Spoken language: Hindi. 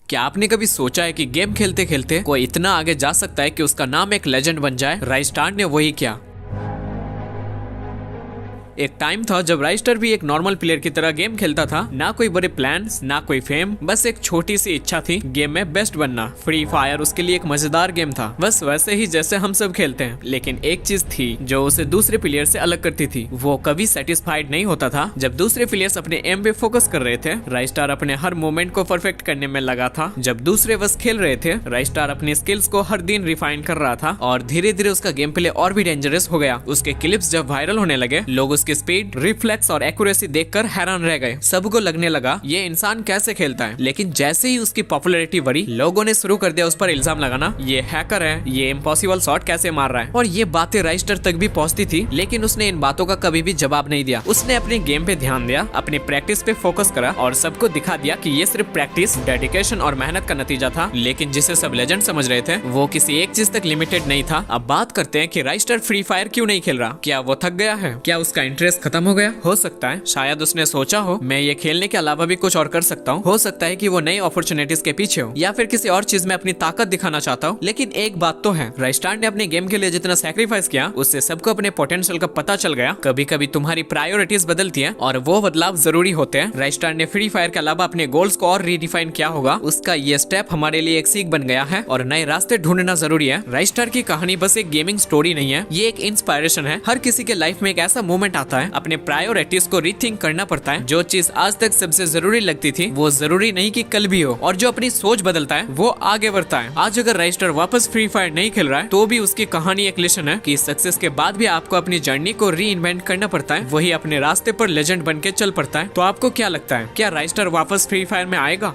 क्या आपने कभी सोचा है कि गेम खेलते खेलते कोई इतना आगे जा सकता है कि उसका नाम एक लेजेंड बन जाए? राइस्टार ने वही किया। एक टाइम था जब राइस्टर भी एक नॉर्मल प्लेयर की तरह गेम खेलता था। ना कोई बड़े प्लान्स, ना कोई फेम, बस एक छोटी सी इच्छा थी गेम में बेस्ट बनना। फ्री फायर उसके लिए एक मजेदार गेम था, बस वैसे ही जैसे हम सब खेलते हैं। लेकिन एक चीज थी जो उसे दूसरे प्लेयर से अलग करती थी, वो कभी सेटिस्फाइड नहीं होता था। जब दूसरे प्लेयर्स अपने एम पे फोकस कर रहे थे, राइस्टार अपने हर मोमेंट को परफेक्ट करने में लगा था। जब दूसरे बस खेल रहे थे, राइस्टार अपनी स्किल्स को हर दिन रिफाइन कर रहा था और धीरे धीरे उसका गेम प्ले और भी डेंजरस हो गया। उसके क्लिप्स जब वायरल होने लगे, लोग उसकी स्पीड, रिफ्लेक्स और एक्यूरेसी देखकर हैरान रह गए। सबको लगने लगा ये इंसान कैसे खेलता है। लेकिन जैसे ही उसकी पॉपुलैरिटी बढ़ी, लोगों ने शुरू कर दिया उस पर इल्जाम लगाना, ये हैकर है, ये इम्पॉसिबल शॉट कैसे मार रहा है। और ये बातें राइस्टर तक भी पहुंचती थी, लेकिन उसने इन बातों का कभी भी जवाब नहीं दिया। उसने अपने गेम पे ध्यान दिया, अपनी प्रैक्टिस पे फोकस करा और सबको दिखा दिया कि ये सिर्फ प्रैक्टिस, डेडिकेशन और मेहनत का नतीजा था। लेकिन जिसे सब लेजेंड समझ रहे थे, वो किसी एक चीज तक लिमिटेड नहीं था। अब बात करते हैं कि राइस्टर फ्री फायर क्यों नहीं खेल रहा। क्या वो थक गया है? क्या उसका इंटरेस्ट खत्म हो गया? हो सकता है, शायद उसने सोचा हो मैं ये खेलने के अलावा भी कुछ और कर सकता हूँ। हो सकता है कि वो नई अपॉर्चुनिटीज के पीछे हो, या फिर किसी और चीज में अपनी ताकत दिखाना चाहता हो। लेकिन एक बात तो है, राइस्टार ने अपने गेम के लिए जितना सैक्रिफाइस किया, उससे सबको अपने पोटेंशियल का पता चल गया। कभी कभी तुम्हारी प्रायोरिटीज बदलती हैं और वो बदलाव जरूरी होते हैं। राइस्टार ने फ्री फायर के अलावा अपने गोल्स को और रीडिफाइन किया होगा। उसका ये स्टेप हमारे लिए एक सीख बन गया है और नए रास्ते ढूंढना जरूरी है। राइस्टार की कहानी बस एक गेमिंग स्टोरी नहीं है, ये एक इंस्पायरेशन है। हर किसी के लाइफ में एक ऐसा मोमेंट आता है, अपने प्रायोरिटीज को रीथिंक करना पड़ता है। जो चीज आज तक सबसे जरूरी लगती थी, वो जरूरी नहीं कि कल भी हो। और जो अपनी सोच बदलता है, वो आगे बढ़ता है। आज अगर राइस्टर वापस फ्री फायर नहीं खेल रहा है, तो भी उसकी कहानी एक लेसन है कि सक्सेस के बाद भी आपको अपनी जर्नी को री इन्वेंट करना पड़ता है। वही अपने रास्ते पर लेजेंड बन के चल पड़ता है। तो आपको क्या लगता है, क्या राइस्टर वापस फ्री फायर में आएगा?